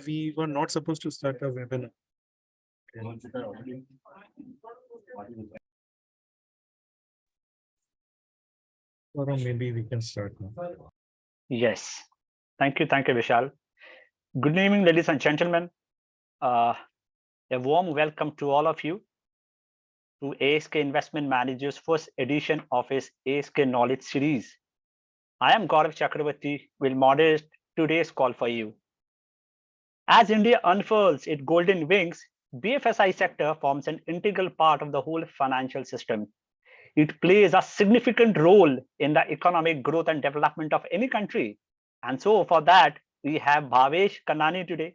We were not supposed to start a webinar. Or maybe we can start now. Yes. Thank you, Vishal. Good evening, ladies and gentlemen. A warm welcome to all of you to ASK Investment Manager's first edition of his ASK Knowledge Series. I am Gaurav Chakravarti, will moderate today's call for you. As India unfurls its golden wings, BFSI sector forms an integral part of the whole financial system. It plays a significant role in the economic growth and development of any country. And so for that, we have Bhavesh Kanani today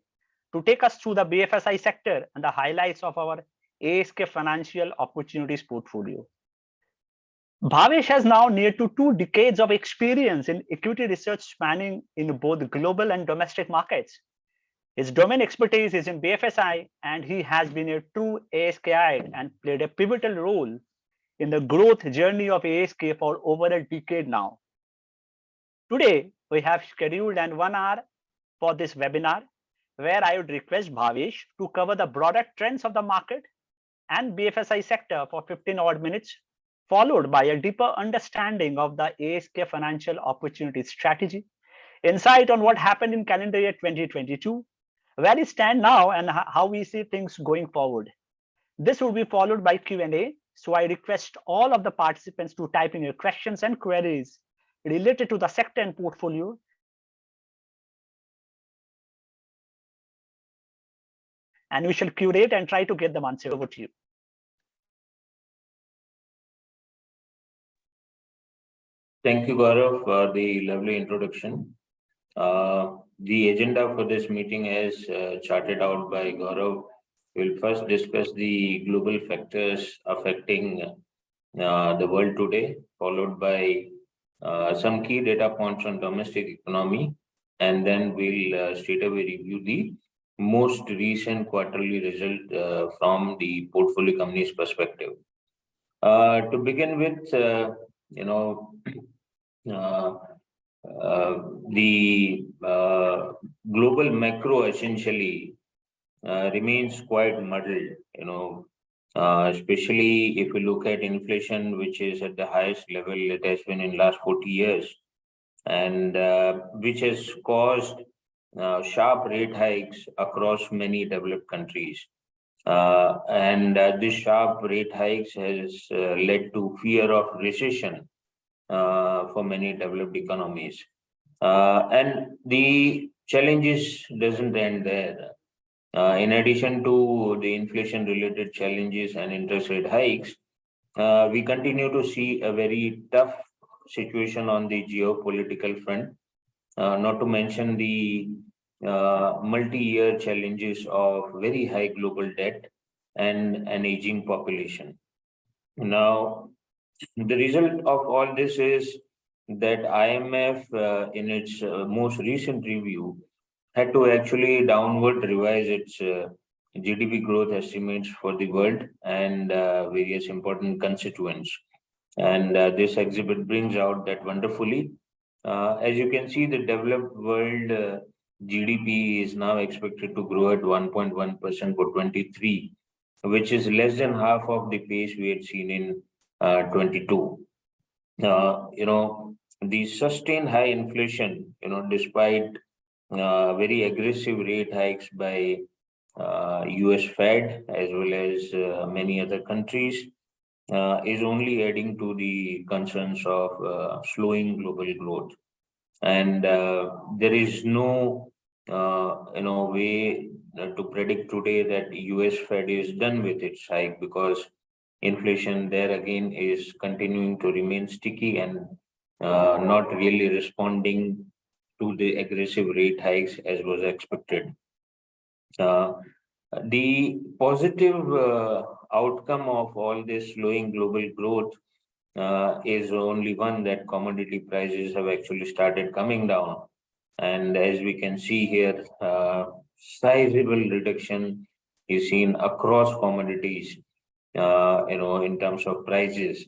to take us through the BFSI sector and the highlights of our ASK Financial Opportunities portfolio. Bhavesh has now near to 2 decades of experience in equity research spanning in both global and domestic markets. His domain expertise is in BFSI, and he has been a true ASKite and played a pivotal role in the growth journey of ASK for over a decade now. Today, we have scheduled an 1 hour for this webinar, where I would request Bhavesh to cover the broader trends of the market and BFSI sector for 15 odd minutes, followed by a deeper understanding of the ASK financial opportunity strategy, insight on what happened in calendar year 2022, where we stand now and how we see things going forward. This will be followed by Q&A. So I request all of the participants to type in your questions and queries related to the sector and portfolio. And we shall curate and try to get them answered. Over to you. Thank you, Gaurav, for the lovely introduction. The agenda for this meeting is charted out by Gaurav. We'll first discuss the global factors affecting the world today, followed by some key data points on domestic economy, and then we'll straight away review the most recent quarterly result from the portfolio company's perspective. To begin with, the global macro essentially remains quite muddled, especially if we look at inflation, which is at the highest level it has been in last 40 years, and which has caused sharp rate hikes across many developed countries. And this sharp rate hikes has led to fear of recession for many developed economies. And the challenges doesn't end there. In addition to the inflation-related challenges and interest rate hikes, we continue to see a very tough situation on the geopolitical front, not to mention the multi-year challenges of very high global debt and an aging population. Now, the result of all this is that IMF, in its most recent review, had to actually downward revise its GDP growth estimates for the world and various important constituents. And this exhibit brings out that wonderfully. As you can see, the developed world GDP is now expected to grow at 1.1% for 23, which is less than half of the pace we had seen in 22. The sustained high inflation, despite very aggressive rate hikes by US Fed as well as many other countries, is only adding to the concerns of slowing global growth. And there is no way to predict today that US Fed is done with its hike, because inflation there again is continuing to remain sticky and not really responding to the aggressive rate hikes as was expected. The positive outcome of all this slowing global growth is only one, that commodity prices have actually started coming down. And as we can see here, sizable reduction is seen across commodities, in terms of prices,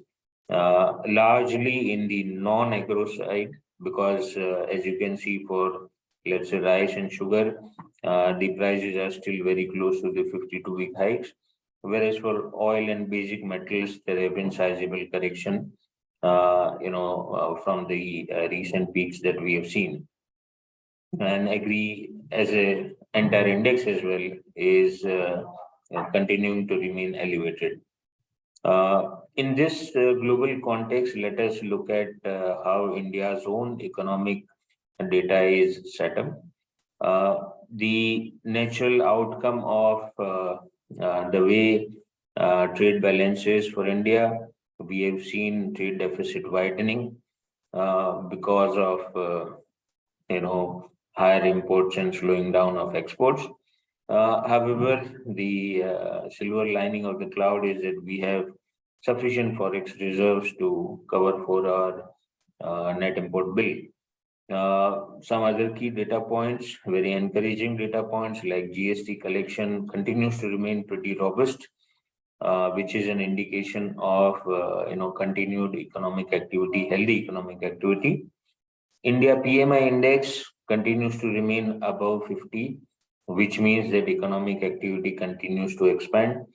largely in the non-agro side, because as you can see, for let's say rice and sugar, the prices are still very close to the 52-week hikes. Whereas for oil and basic metals, there have been sizable correction, from the recent peaks that we have seen. And agree as a entire index as well is continuing to remain elevated. In this global context, let us look at how India's own economic data is set up. The natural outcome of the way trade balances for India, we have seen trade deficit widening because of higher imports and slowing down of exports. However, the silver lining of the cloud is that we have sufficient forex reserves to cover for our net import bill. Some other key data points, very encouraging data points like GST collection continues to remain pretty robust, which is an indication of continued economic activity, healthy economic activity. India PMI index continues to remain above 50, which means that economic activity continues to expand.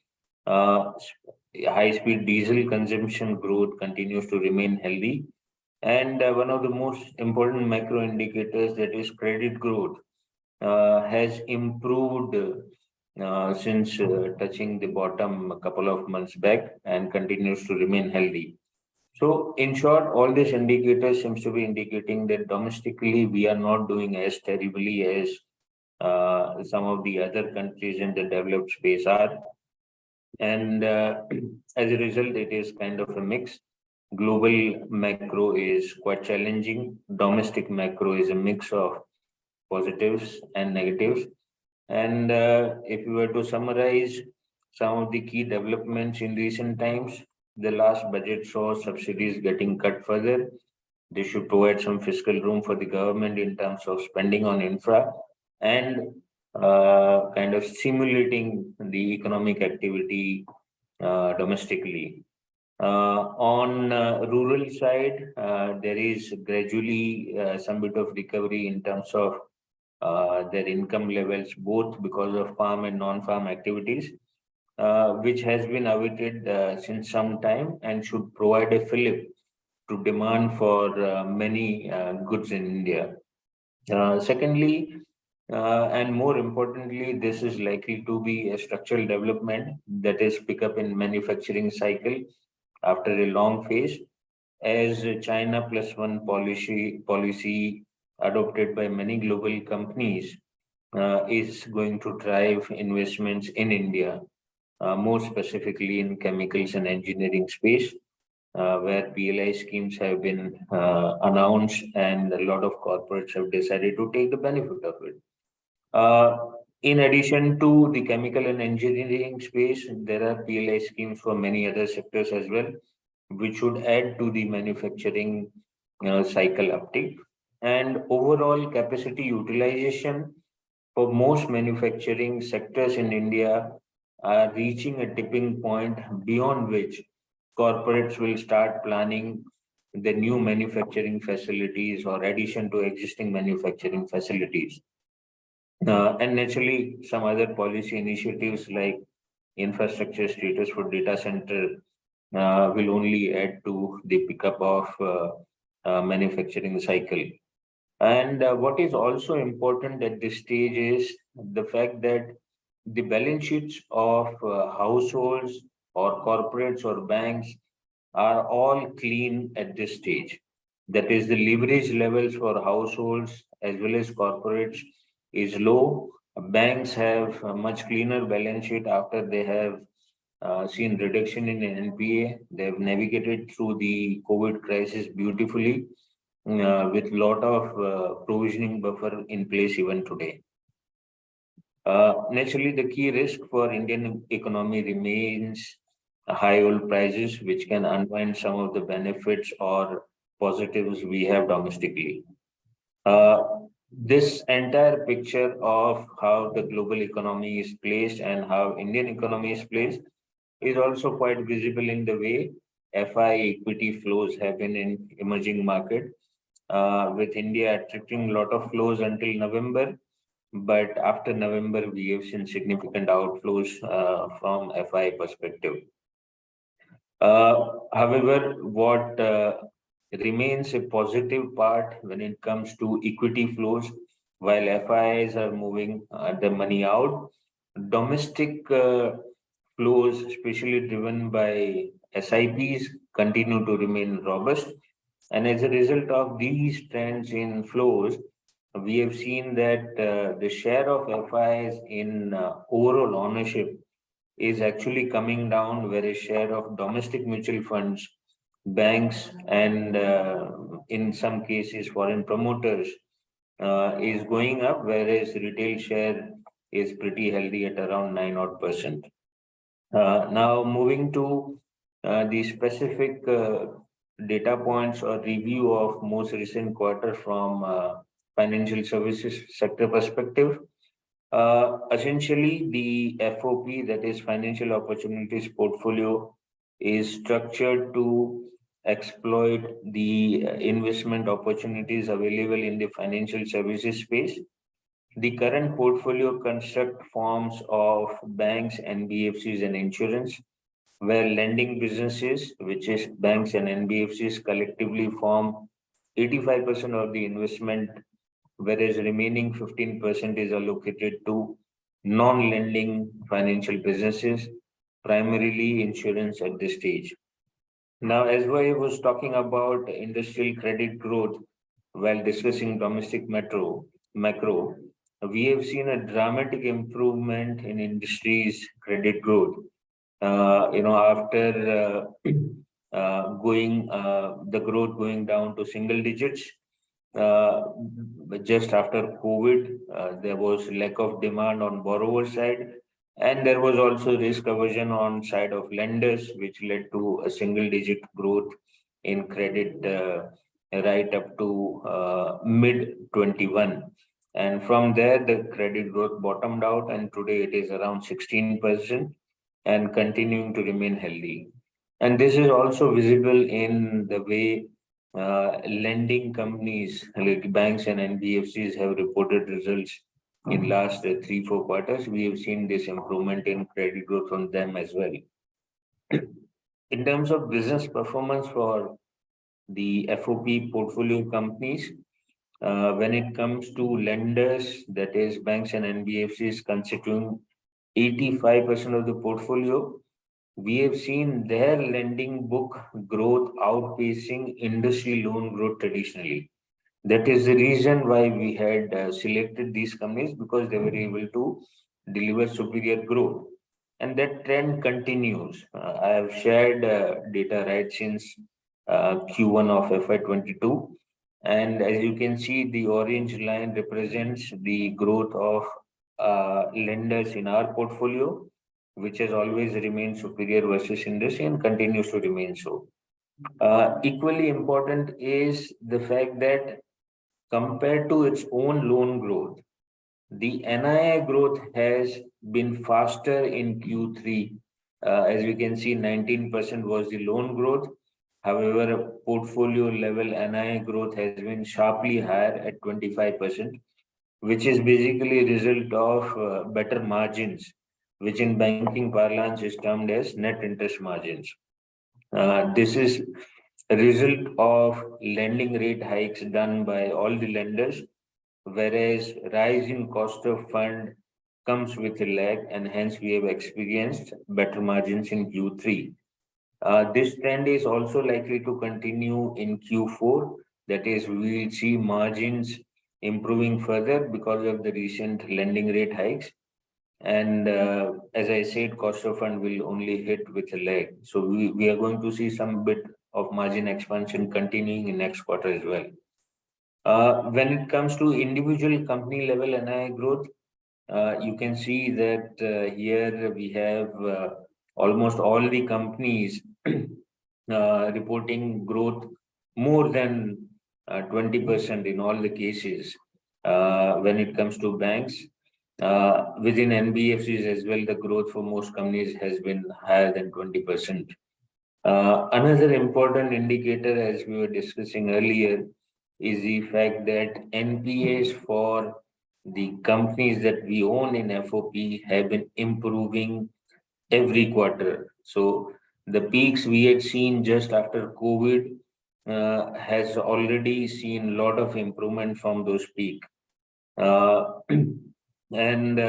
High-speed diesel consumption growth continues to remain healthy. And one of the most important macro indicators, that is credit growth, has improved since touching the bottom a couple of months back and continues to remain healthy. So, in short, all these indicators seems to be indicating that domestically we are not doing as terribly as some of the other countries in the developed space are. And as a result, it is kind of a mix. Global macro is quite challenging. Domestic macro is a mix of positives and negatives. And if we were to summarize some of the key developments in recent times, the last budget saw subsidies getting cut further. They should provide some fiscal room for the government in terms of spending on infra and kind of stimulating the economic activity domestically. On rural side, there is gradually some bit of recovery in terms of their income levels, both because of farm and non-farm activities, which has been awaited since some time and should provide a fillip to demand for many goods in India. Secondly, and more importantly, this is likely to be a structural development, that is pick up in manufacturing cycle after a long phase, as China plus one policy adopted by many global companies is going to drive investments in India, more specifically in chemicals and engineering space, where PLI schemes have been announced and a lot of corporates have decided to take the benefit of it. In addition to the chemical and engineering space, there are PLI schemes for many other sectors as well, which should add to the manufacturing cycle uptick. And overall capacity utilization for most manufacturing sectors in India are reaching a tipping point beyond which corporates will start planning the new manufacturing facilities or addition to existing manufacturing facilities. And naturally, some other policy initiatives like infrastructure status for data center will only add to the pickup of manufacturing cycle. And what is also important at this stage is the fact that the balance sheets of households or corporates or banks are all clean at this stage. That is, the leverage levels for households as well as corporates is low. Banks have a much cleaner balance sheet after they have seen reduction in NPA. They have navigated through the COVID crisis beautifully with lot of provisioning buffer in place even today. Naturally, the key risk for Indian economy remains high oil prices, which can unwind some of the benefits or positives we have domestically. This entire picture of how the global economy is placed and how Indian economy is placed is also quite visible in the way FI equity flows have been in emerging market. with India attracting a lot of flows until November. But after November, we have seen significant outflows from FI perspective. However, what remains a positive part when it comes to equity flows, while FIs are moving the money out, domestic flows, especially driven by SIPs, continue to remain robust. And as a result of these trends in flows, we have seen that the share of FIs in overall ownership is actually coming down, whereas share of domestic mutual funds, banks, and in some cases foreign promoters is going up, whereas retail share is pretty healthy at around 9% odd. Now moving to the specific data points or review of most recent quarter from financial services sector perspective. Essentially, the FOP, that is Financial Opportunities Portfolio, is structured to exploit the investment opportunities available in the financial services space. The current portfolio construct forms of banks, NBFCs, and insurance, where lending businesses, which is banks and NBFCs, collectively form 85% of the investment, whereas remaining 15% is allocated to non-lending financial businesses, primarily insurance at this stage. Now, as I was talking about industrial credit growth while discussing domestic macro, we have seen a dramatic improvement in industries credit growth. After the growth going down to single digits, just after COVID, there was lack of demand on borrower side, and there was also risk aversion on side of lenders, which led to a single digit growth in credit right up to mid 21. And from there, the credit growth bottomed out, and today it is around 16% and continuing to remain healthy. And this is also visible in the way lending companies like banks and NBFCs have reported results in last 3-4 quarters. We have seen this improvement in credit growth on them as well. In terms of business performance for the FOP portfolio companies, when it comes to lenders, that is banks and NBFCs constituting 85% of the portfolio, we have seen their lending book growth outpacing industry loan growth traditionally. That is the reason why we had selected these companies, because they were able to deliver superior growth. And that trend continues. I have shared data right since Q1 of FY22. And as you can see, the orange line represents the growth of lenders in our portfolio, which has always remained superior versus industry and continues to remain so. Equally important is the fact that compared to its own loan growth, the NII growth has been faster in Q3. As we can see, 19% was the loan growth. However, portfolio level NII growth has been sharply higher at 25%, which is basically a result of better margins, which in banking parlance is termed as net interest margins. This is a result of lending rate hikes done by all the lenders, whereas rise in cost of fund comes with a lag, and hence we have experienced better margins in Q3. This trend is also likely to continue in Q4. That is, we will see margins improving further because of the recent lending rate hikes. And as I said, cost of fund will only hit with a lag. So we are going to see some bit of margin expansion continuing in next quarter as well. When it comes to individual company level NII growth, you can see that here we have almost all the companies reporting growth more than 20% in all the cases. When it comes to banks, within NBFCs as well, the growth for most companies has been higher than 20%. Another important indicator, as we were discussing earlier, is the fact that NPAs for the companies that we own in FOP have been improving every quarter. So the peaks we had seen just after COVID has already seen a lot of improvement from those peaks. And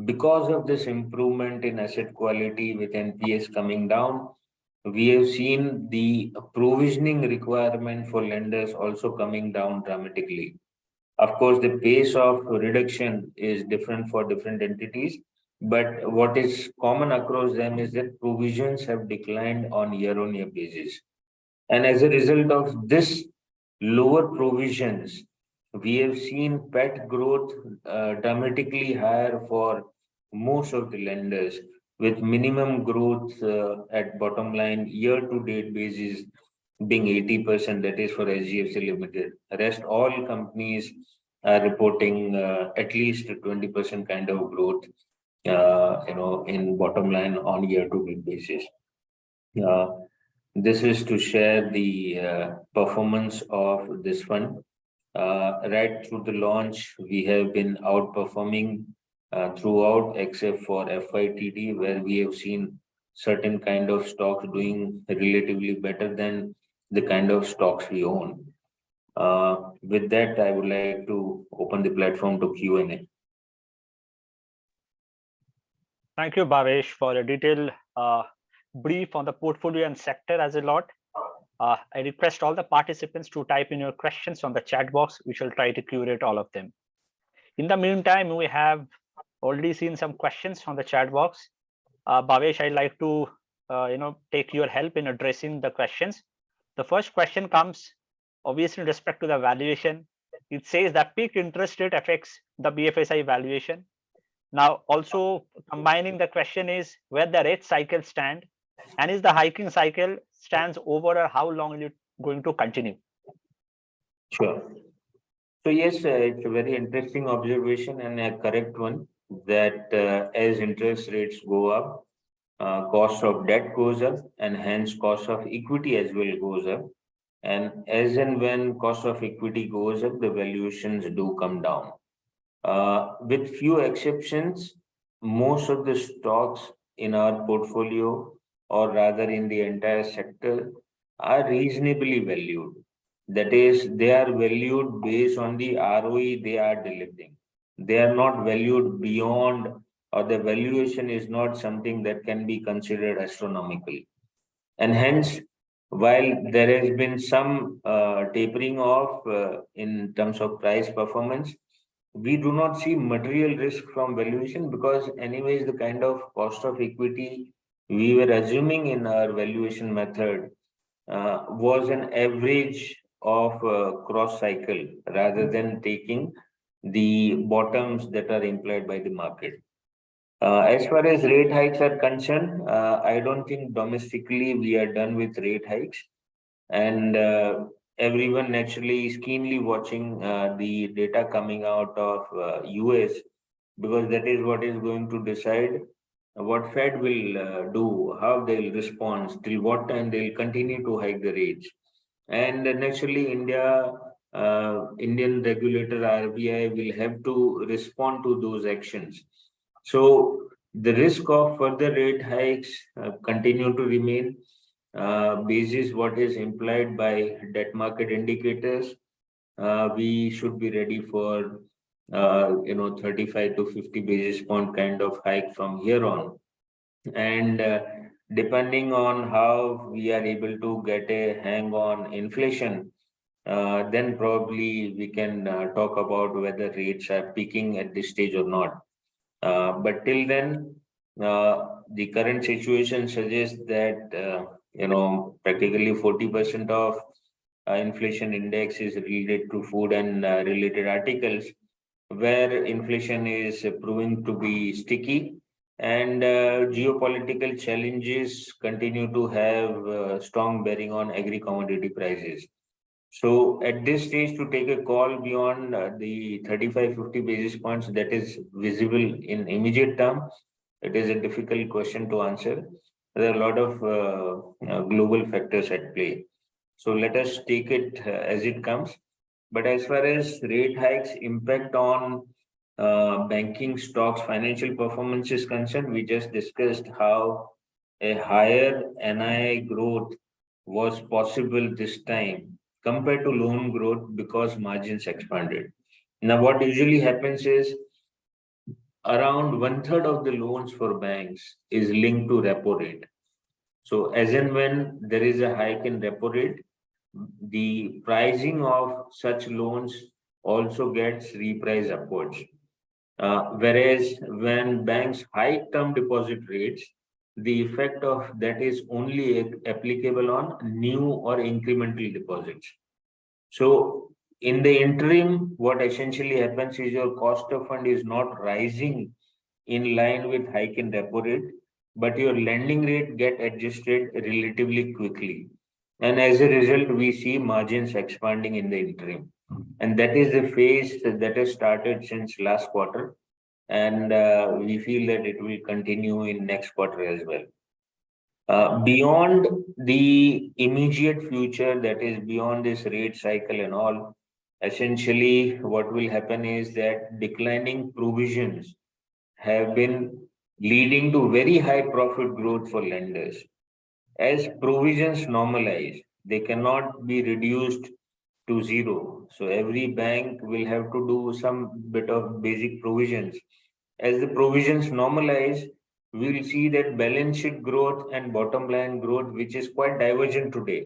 because of this improvement in asset quality with NPS coming down, we have seen the provisioning requirement for lenders also coming down dramatically. Of course, the pace of reduction is different for different entities, but what is common across them is that provisions have declined on year-on-year basis. And as a result of this lower provisions, we have seen PAT growth dramatically higher for most of the lenders, with minimum growth at bottom line year-to-date basis being 80%, that is for SGFC Limited. Rest all companies are reporting at least 20% kind of growth, in bottom line on year-to-date basis. Uh, this is to share the performance of this fund. Right through the launch, we have been outperforming throughout, except for FITD, where we have seen certain kind of stocks doing relatively better than the kind of stocks we own. With that, I would like to open the platform to Q&A. Thank you, Bhavesh, for a detailed brief on the portfolio and sector as a lot. I request all the participants to type in your questions on the chat box. We shall try to curate all of them. In the meantime, we have already seen some questions on the chat box. Bhavesh, I'd like to take your help in addressing the questions. The first question comes obviously in respect to the valuation. It says that peak interest rate affects the BFSI valuation. Now, also combining the question is where the rate cycle stand, and is the hiking cycle stands over, or how long is it going to continue? Sure. So yes, it's a very interesting observation and a correct one, that as interest rates go up, cost of debt goes up, and hence cost of equity as well goes up. And as and when cost of equity goes up, the valuations do come down. With few exceptions, most of the stocks in our portfolio, or rather in the entire sector, are reasonably valued. That is, they are valued based on the ROE they are delivering. They are not valued beyond, or the valuation is not something that can be considered astronomical. And hence, while there has been some tapering off in terms of price performance, we do not see material risk from valuation, because anyways, the kind of cost of equity we were assuming in our valuation method was an average of cross cycle, rather than taking the bottoms that are implied by the market. As far as rate hikes are concerned, I don't think domestically we are done with rate hikes, and everyone naturally is keenly watching the data coming out of US, because that is what is going to decide what Fed will do, how they'll respond, till what time they'll continue to hike the rates. And naturally, Indian regulator RBI will have to respond to those actions. So the risk of further rate hikes continue to remain. Basis what is implied by debt market indicators, we should be ready for 35 to 50 basis point kind of hike from here on. And depending on how we are able to get a hang on inflation, then probably we can talk about whether rates are peaking at this stage or not. But till then, the current situation suggests that practically 40% of inflation index is related to food and related articles, where inflation is proving to be sticky, and geopolitical challenges continue to have strong bearing on agri commodity prices. So at this stage, to take a call beyond the 35-50 basis points that is visible in immediate term, it is a difficult question to answer. There are a lot of global factors at play. So let us take it as it comes. But as far as rate hikes impact on banking stocks, financial performance is concerned, we just discussed how a higher NII growth was possible this time compared to loan growth because margins expanded. Now, what usually happens is around one third of the loans for banks is linked to repo rate. So, as and when there is a hike in repo rate, the pricing of such loans also gets repriced upwards. Whereas when banks hike term deposit rates, the effect of that is only applicable on new or incremental deposits. So in the interim, what essentially happens is your cost of fund is not rising in line with hike in repo rate, but your lending rate get adjusted relatively quickly. And as a result, we see margins expanding in the interim. And that is the phase that has started since last quarter. And we feel that it will continue in next quarter as well. Beyond the immediate future, that is beyond this rate cycle and all, essentially what will happen is that declining provisions have been leading to very high profit growth for lenders. As provisions normalize, they cannot be reduced to zero. So every bank will have to do some bit of basic provisions. As the provisions normalize, we will see that balance sheet growth and bottom line growth, which is quite divergent today,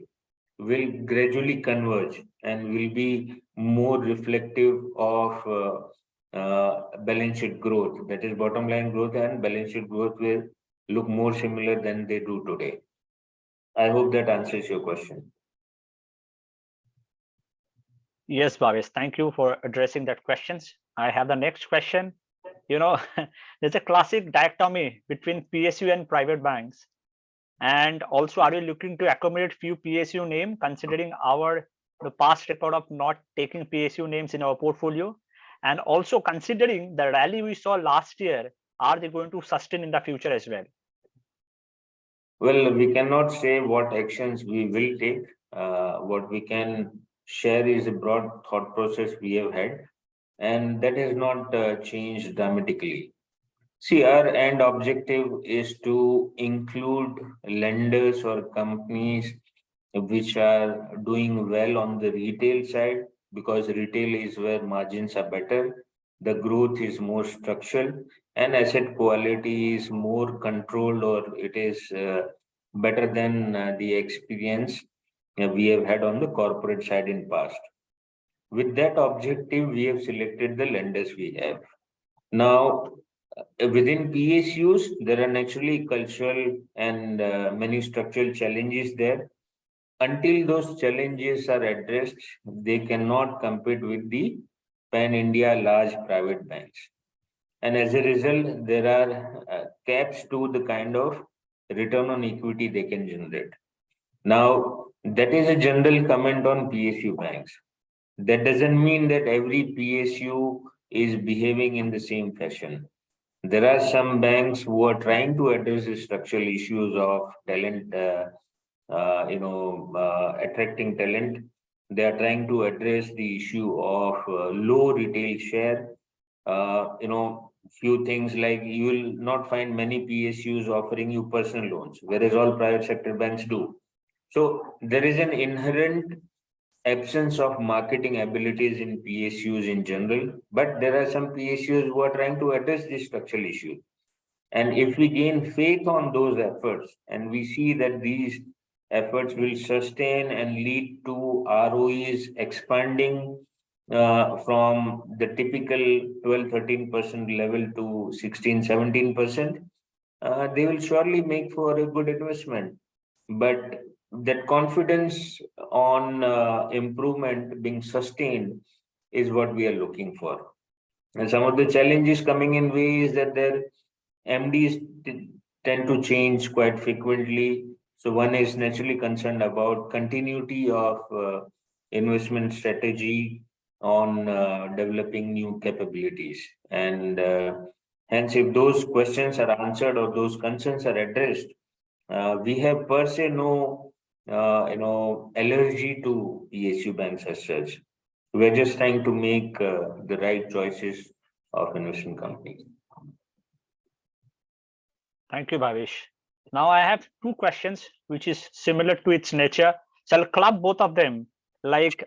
will gradually converge and will be more reflective of balance sheet growth. That is, bottom line growth and balance sheet growth will look more similar than they do today. I hope that answers your question. Yes, Bhavesh, thank you for addressing that questions. I have the next question. There's a classic dichotomy between PSU and private banks. And also, are you looking to accommodate few PSU name considering the past record of not taking PSU names in our portfolio? And also considering the rally we saw last year, are they going to sustain in the future as well? Well, we cannot say what actions we will take. What we can share is a broad thought process we have had, and that has not changed dramatically. See, our end objective is to include lenders or companies which are doing well on the retail side, because retail is where margins are better, the growth is more structural, and asset quality is more controlled, or it is better than the experience we have had on the corporate side in past. With that objective, we have selected the lenders we have. Now, within PSUs, there are naturally cultural and many structural challenges there. Until those challenges are addressed, they cannot compete with the pan-India large private banks. And as a result, there are caps to the kind of return on equity they can generate. Now, that is a general comment on PSU banks. That doesn't mean that every PSU is behaving in the same fashion. There are some banks who are trying to address the structural issues of talent, attracting talent. They are trying to address the issue of low retail share. Few things like you will not find many PSUs offering you personal loans, whereas all private sector banks do. So there is an inherent absence of marketing abilities in PSUs in general, but there are some PSUs who are trying to address this structural issue. And if we gain faith on those efforts and we see that these efforts will sustain and lead to ROEs expanding from the typical 12-13% level to 16-17%, they will surely make for a good investment. But that confidence on improvement being sustained is what we are looking for. And some of the challenges coming in way is that their MDs tend to change quite frequently. So one is naturally concerned about continuity of investment strategy on developing new capabilities. And hence, if those questions are answered or those concerns are addressed, we have per se no allergy to PSU banks as such. We're just trying to make the right choices of investment companies. Thank you, Bhavesh. Now I have two questions, which is similar to its nature. So I'll club both of them, like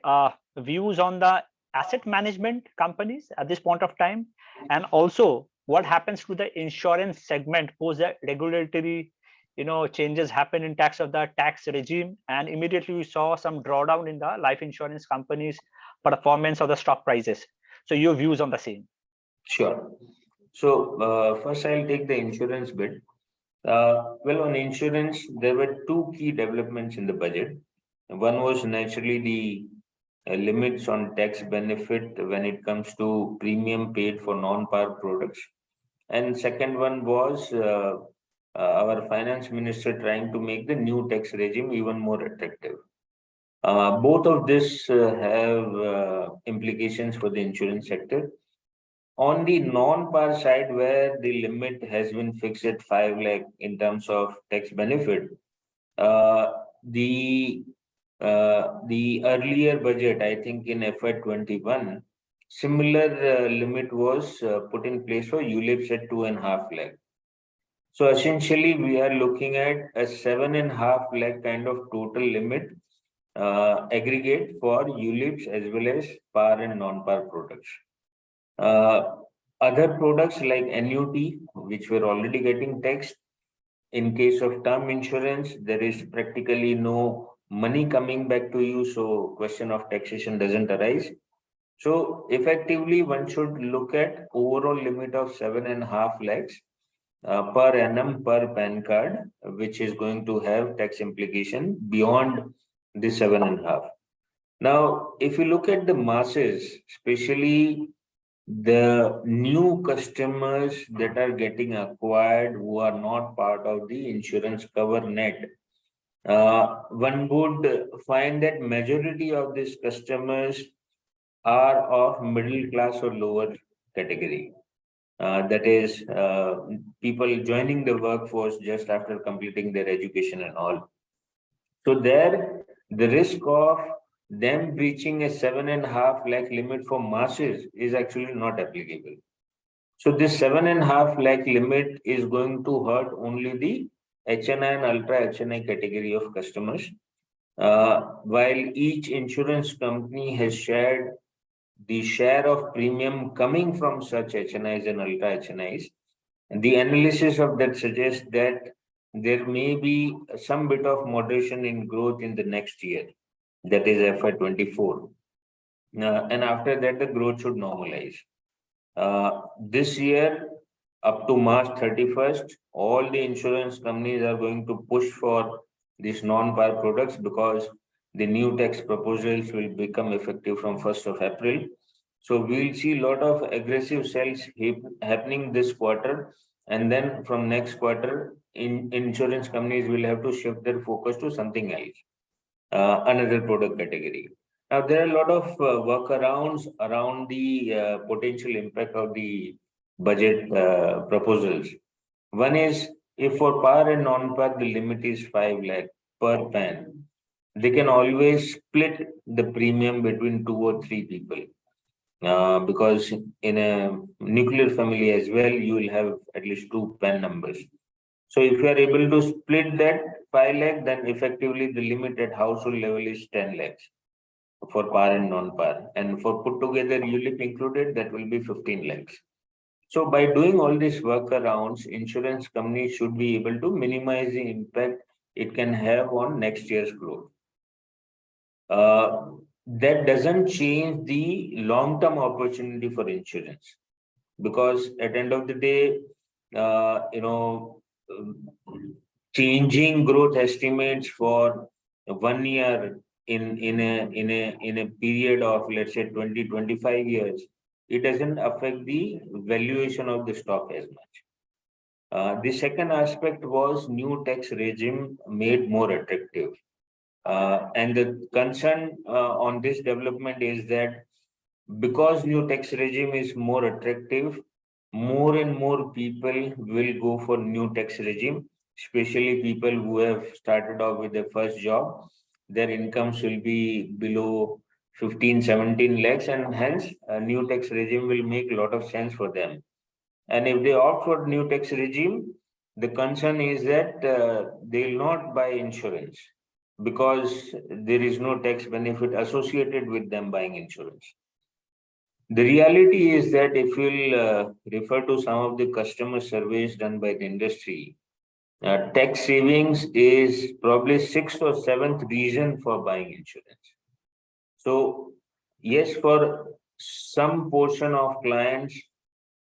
views on the asset management companies at this point of time, and also what happens to the insurance segment post the regulatory, changes happen in tax of the tax regime, and immediately we saw some drawdown in the life insurance companies' performance of the stock prices. So your views on the same. Sure. So first I'll take the insurance bit. Well, on insurance, there were two key developments in the budget. One was naturally the limits on tax benefit when it comes to premium paid for non-par products. And second one was our finance minister trying to make the new tax regime even more attractive. Both of this have implications for the insurance sector. On the non-par side, where the limit has been fixed at 5 lakh in terms of tax benefit, uh, the the earlier budget, I think in FY21, similar limit was put in place for ULIPs at 2.5 lakh. So essentially, we are looking at a 7.5 lakh kind of total limit aggregate for ULIPs as well as par and non-par products. Uh, Other products like annuity, which were already getting taxed, in case of term insurance, there is practically no money coming back to you, so question of taxation doesn't arise. So effectively, one should look at overall limit of 7.5 lakhs per annum per PAN card, which is going to have tax implication beyond the 7.5. Now, if you look at the masses, especially the new customers that are getting acquired who are not part of the insurance cover net, one would find that majority of these customers are of middle class or lower category. That is, people joining the workforce just after completing their education and all. So there, the risk of them reaching a 7.5 lakh limit for masses is actually not applicable. So this 7.5 lakh limit is going to hurt only the HNI and ultra HNI category of customers. While each insurance company has shared the share of premium coming from such HNIs and ultra HNIs, the analysis of that suggests that there may be some bit of moderation in growth in the next year, that is FY24. And after that, the growth should normalize. This year, up to March 31st, all the insurance companies are going to push for these non-par products because the new tax proposals will become effective from 1st of April. So we'll see a lot of aggressive sales happening this quarter. And then from next quarter, insurance companies will have to shift their focus to something else, another product category. Now, there are a lot of workarounds around the potential impact of the budget proposals. One is if for par and non-par, the limit is 5 lakh per PAN, they can always split the premium between 2 or 3 people. Because in a nuclear family as well, you will have at least 2 PAN numbers. So if you are able to split that 5 lakh, then effectively the limit at household level is 10 lakhs for par and non-par. And for put together ULIP included, that will be 15 lakhs. So by doing all these workarounds, insurance companies should be able to minimize the impact it can have on next year's growth. That doesn't change the long-term opportunity for insurance, because at the end of the day, changing growth estimates for 1 year in a period of, let's say, 20-25 years, it doesn't affect the valuation of the stock as much. The second aspect was new tax regime made more attractive. And the concern on this development is that because new tax regime is more attractive, more and more people will go for new tax regime, especially people who have started off with their first job. Their incomes will be below 15, 17 lakhs, and hence a new tax regime will make a lot of sense for them. And if they opt for new tax regime, the concern is that they will not buy insurance because there is no tax benefit associated with them buying insurance. The reality is that if you'll refer to some of the customer surveys done by the industry, tax savings is probably sixth or seventh reason for buying insurance. So, yes, for some portion of clients,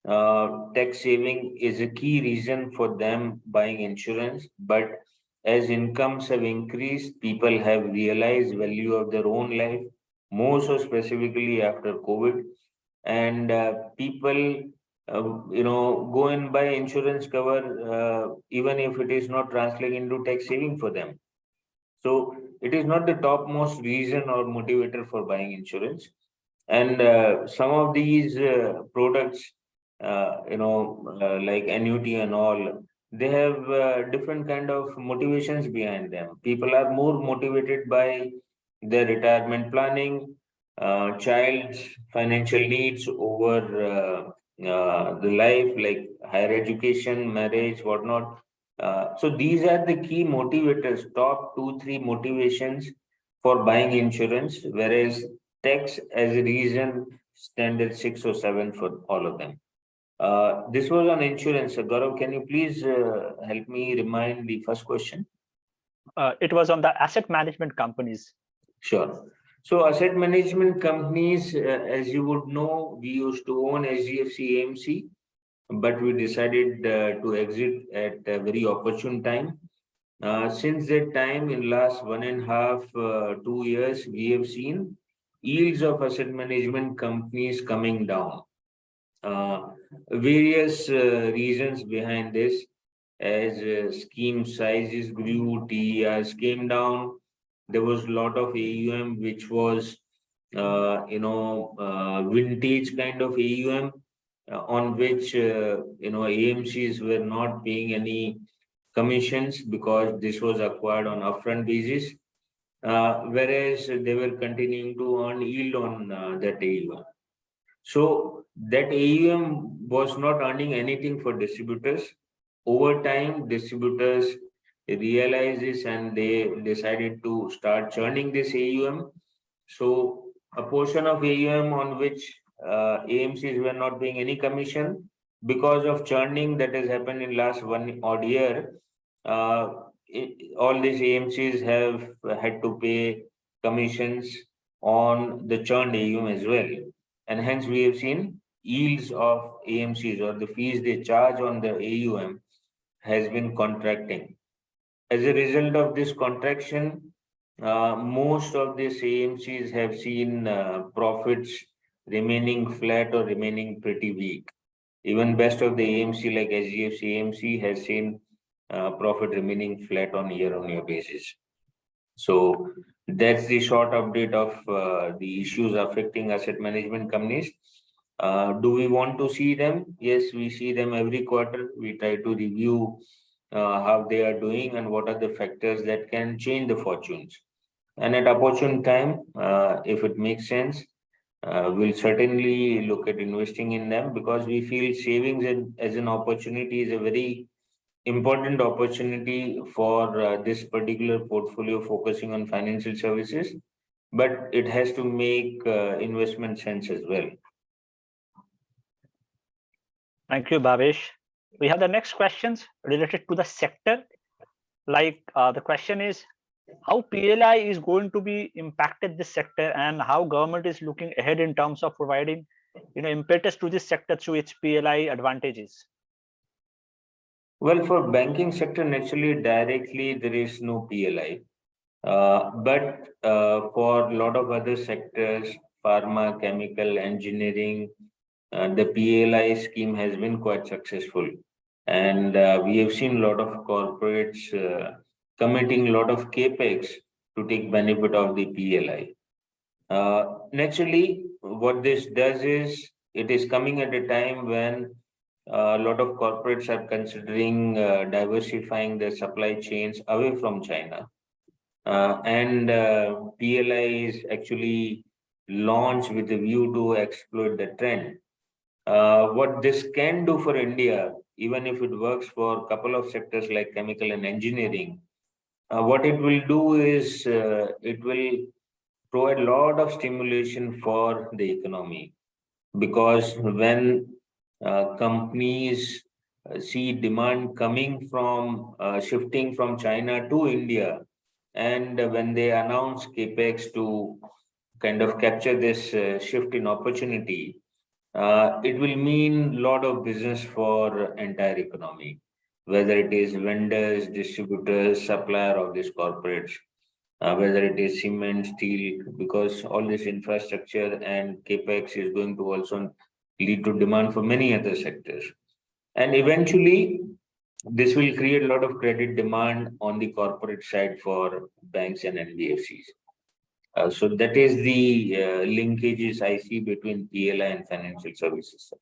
tax saving is a key reason for them buying insurance. But as incomes have increased, people have realized value of their own life, more so specifically after COVID, and people go and buy insurance cover even if it is not translating into tax saving for them. So it is not the topmost reason or motivator for buying insurance. And some of these products, like annuity and all, they have different kind of motivations behind them. People are more motivated by their retirement planning, child's financial needs over the life, like higher education, marriage, whatnot. So these are the key motivators, top 2, 3 motivations for buying insurance, whereas tax as a reason standard 6 or 7 for all of them. This was on insurance. Gaurav, can you please help me remind the first question? It was on the asset management companies. Sure. So asset management companies, as you would know, we used to own SGFC AMC, but we decided to exit at a very opportune time. Since that time, in last 1.5, 2 years, we have seen yields of asset management companies coming down. Various reasons behind this, as scheme sizes grew, TERs came down. There was a lot of AUM which was, vintage kind of AUM on which, AMCs were not paying any commissions because this was acquired on upfront basis, whereas they were continuing to earn yield on that AUM. So that AUM was not earning anything for distributors. Over time, distributors realized this and they decided to start churning this AUM. So a portion of AUM on which AMCs were not paying any commission, because of churning that has happened in last 1 odd year, all these AMCs have had to pay commissions on the churned AUM as well. And hence we have seen yields of AMCs or the fees they charge on the AUM has been contracting. As a result of this contraction, most of these AMCs have seen profits remaining flat or remaining pretty weak. Even best of the AMC like SGFC AMC has seen profit remaining flat on year basis. So that's the short update of the issues affecting asset management companies. Do we want to see them? Yes, we see them every quarter. We try to review how they are doing and what are the factors that can change the fortunes. And at opportune time, if it makes sense, we'll certainly look at investing in them because we feel savings as an opportunity is a very important opportunity for this particular portfolio focusing on financial services, but it has to make investment sense as well. Thank you, Bhavesh. We have the next questions related to the sector. Like the question is, how PLI is going to be impacted this sector and how government is looking ahead in terms of providing impetus to this sector through its PLI advantages? Well, for banking sector, naturally, directly, there is no PLI. But for a lot of other sectors, pharma, chemical, engineering, the PLI scheme has been quite successful. And we have seen a lot of corporates committing a lot of capex to take benefit of the PLI. Naturally, what this does is it is coming at a time when a lot of corporates are considering diversifying their supply chains away from China. And PLI is actually launched with a view to exploit the trend. What this can do for India, even if it works for a couple of sectors like chemical and engineering, what it will do is it will provide a lot of stimulation for the economy, because when companies see demand coming from shifting from China to India, and when they announce capex to kind of capture this shift in opportunity, it will mean a lot of business for entire economy, whether it is vendors, distributors, supplier of these corporates, whether it is cement, steel, because all this infrastructure and capex is going to also lead to demand for many other sectors. And eventually, this will create a lot of credit demand on the corporate side for banks and NBFCs. So that is the linkages I see between PLI and financial services.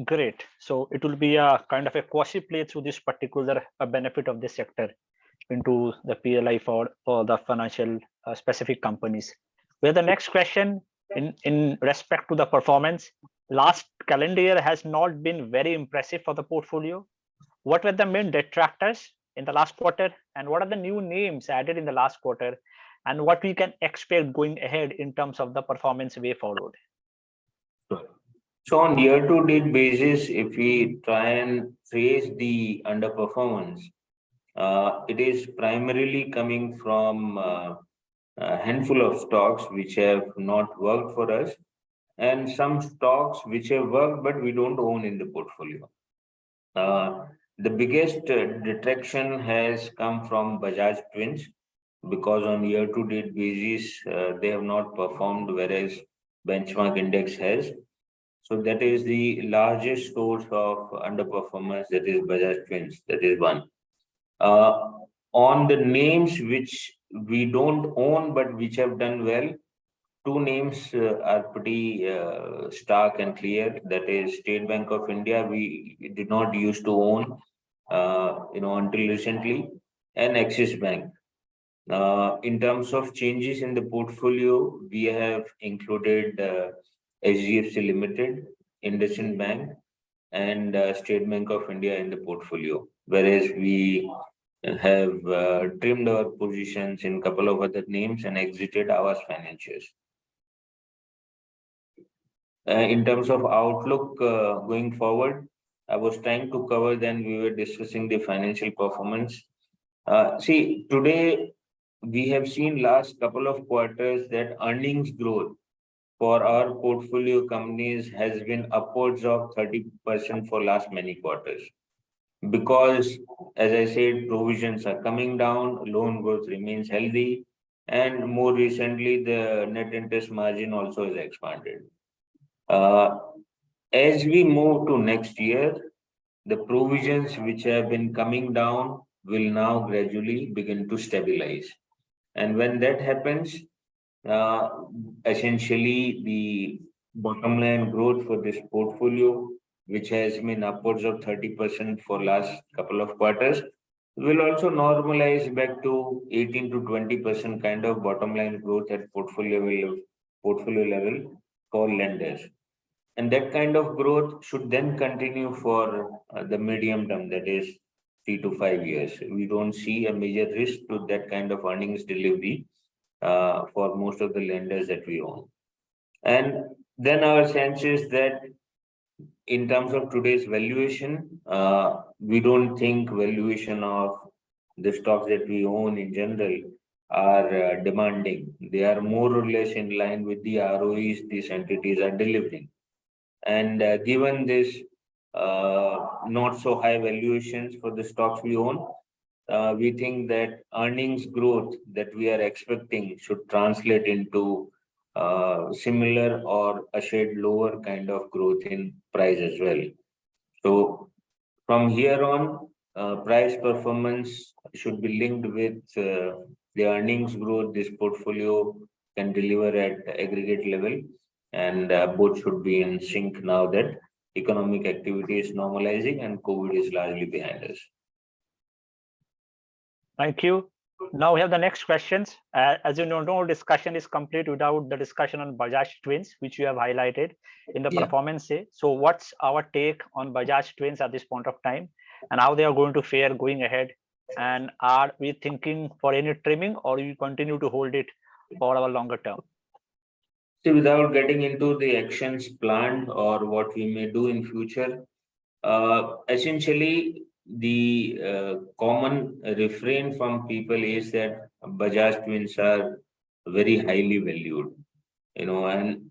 Great. So it will be a kind of a quasi play through this particular benefit of this sector into the PLI for the financial specific companies. Where the next question in respect to the performance, last calendar year has not been very impressive for the portfolio. What were the main detractors in the last quarter, and what are the new names added in the last quarter, and what we can expect going ahead in terms of the performance way forward? So on year-to-date basis, if we try and trace the underperformance, it is primarily coming from a handful of stocks which have not worked for us, and some stocks which have worked but we don't own in the portfolio. The biggest detraction has come from Bajaj Twins, because on year-to-date basis they have not performed, whereas benchmark index has. So that is the largest source of underperformance, that is Bajaj Twins. That is one. On the names which we don't own but which have done well, two names are pretty stark and clear. That is State Bank of India. We did not used to own, until recently, and Axis Bank. In terms of changes in the portfolio, we have included HDFC Limited, IndusInd Bank, and State Bank of India in the portfolio, whereas we have trimmed our positions in a couple of other names and exited Aavas Financials. In terms of outlook going forward, I was trying to cover, then we were discussing the financial performance. See, today we have seen last couple of quarters that earnings growth for our portfolio companies has been upwards of 30% for last many quarters. Because, as I said, provisions are coming down, loan growth remains healthy, and more recently, the net interest margin also is expanded. As we move to next year, the provisions which have been coming down will now gradually begin to stabilize. And when that happens, essentially the bottom line growth for this portfolio, which has been upwards of 30% for last couple of quarters, will also normalize back to 18 to 20% kind of bottom line growth at portfolio level for lenders. And that kind of growth should then continue for the medium term, that is 3 to 5 years. We don't see a major risk to that kind of earnings delivery for most of the lenders that we own. And then our sense is that in terms of today's valuation, we don't think valuation of the stocks that we own in general are demanding. They are more or less in line with the ROEs these entities are delivering. And given this not so high valuations for the stocks we own, we think that earnings growth that we are expecting should translate into similar or a shade lower kind of growth in price as well. So from here on, price performance should be linked with the earnings growth this portfolio can deliver at aggregate level, and both should be in sync now that economic activity is normalizing and COVID is largely behind us. Thank you. Now we have the next questions. As you know, no discussion is complete without the discussion on Bajaj Twins, which you have highlighted in the Yeah. performance say. So what's our take on Bajaj Twins at this point of time and how they are going to fare going ahead? And are we thinking for any trimming or we continue to hold it for our longer term? See, without getting into the actions planned or what we may do in future, essentially the common refrain from people is that Bajaj Twins are very highly valued, and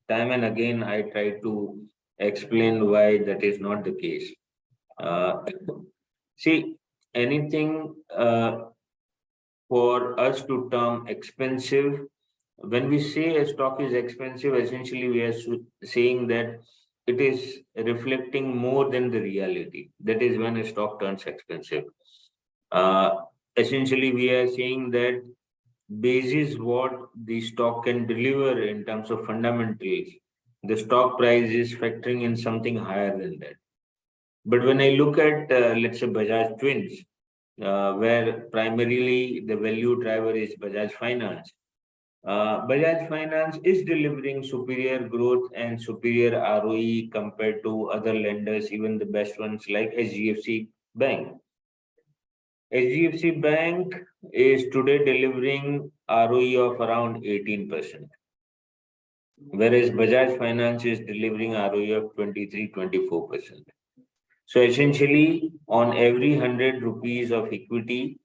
time and again I try to explain why that is not the case. Uh, see, anything for us to term expensive, when we say a stock is expensive, essentially we are saying that it is reflecting more than the reality. That is when a stock turns expensive. Uh, Essentially, we are saying that basis what the stock can deliver in terms of fundamentals, the stock price is factoring in something higher than that. But when I look at, let's say, Bajaj Twins, where primarily the value driver is Bajaj Finance, Bajaj Finance is delivering superior growth and superior ROE compared to other lenders, even the best ones like HDFC Bank. HDFC Bank is today delivering ROE of around 18%, whereas Bajaj Finance is delivering ROE of 23-24%. So essentially, on every 100 rupees of equity,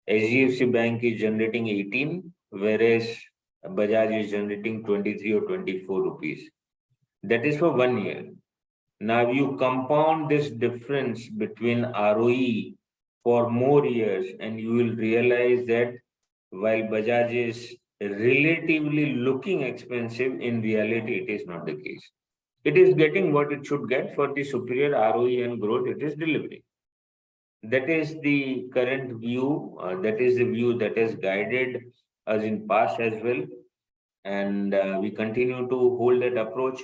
HDFC Bank is generating 18, whereas Bajaj is generating 23 or 24 rupees. That is for 1 year. Now you compound this difference between ROE for more years, and you will realize that while Bajaj is relatively looking expensive, in reality, it is not the case. It is getting what it should get for the superior ROE and growth it is delivering. That is the current view. That is the view that has guided us in past as well, and we continue to hold that approach.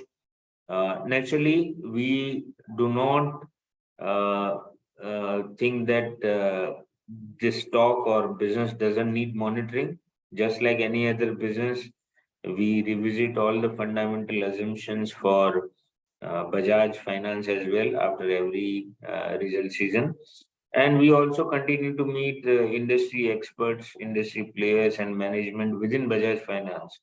Naturally, we do not think that this stock or business doesn't need monitoring. Just like any other business, we revisit all the fundamental assumptions for Bajaj Finance as well after every result season. And we also continue to meet industry experts, industry players, and management within Bajaj Finance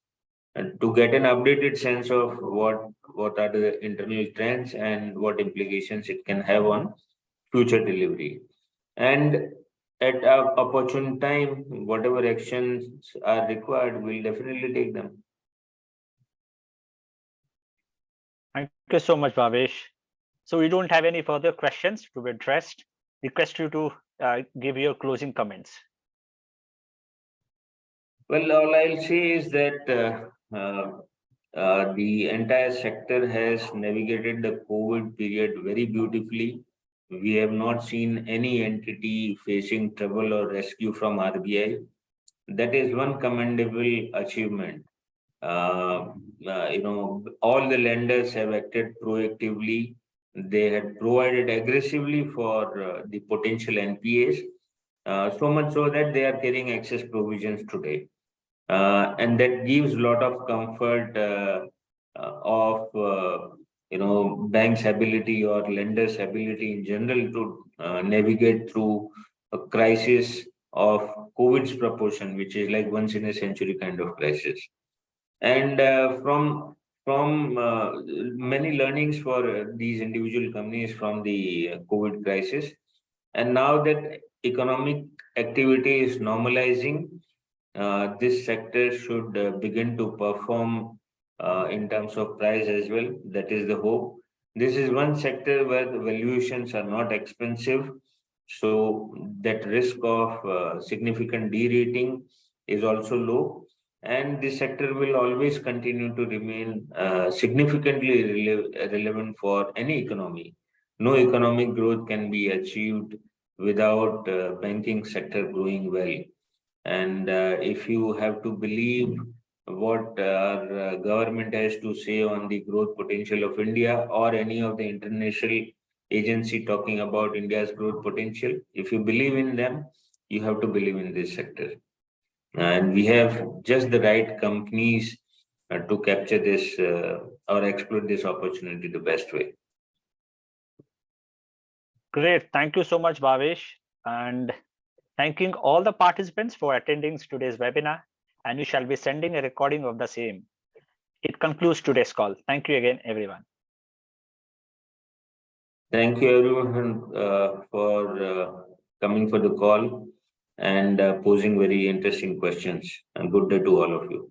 and to get an updated sense of what are the internal trends and what implications it can have on future delivery. And at a opportune time, whatever actions are required, we'll definitely take them. Thank you so much, Bhavesh. So we don't have any further questions to be addressed. Request you to give your closing comments. Well, all I'll say is that the entire sector has navigated the COVID period very beautifully. We have not seen any entity facing trouble or rescue from RBI. That is one commendable achievement. All the lenders have acted proactively. They had provided aggressively for the potential NPAs, so much so that they are carrying excess provisions today. And that gives a lot of comfort of bank's ability or lenders' ability in general to navigate through a crisis of COVID's proportion, which is like once in a century kind of crisis. And from many learnings for these individual companies from the COVID crisis, and now that economic activity is normalizing, this sector should begin to perform in terms of price as well. That is the hope. This is one sector where the valuations are not expensive, so that risk of significant derating is also low. And this sector will always continue to remain significantly relevant for any economy. No economic growth can be achieved without banking sector growing well. And if you have to believe what our government has to say on the growth potential of India or any of the international agency talking about India's growth potential, if you believe in them, you have to believe in this sector. And we have just the right companies to capture this or exploit this opportunity the best way. Great. Thank you so much, Bhavesh. And thanking all the participants for attending today's webinar. And we shall be sending a recording of the same. It concludes today's call. Thank you again, everyone. Thank you, everyone, for coming for the call and posing very interesting questions. And good day to all of you.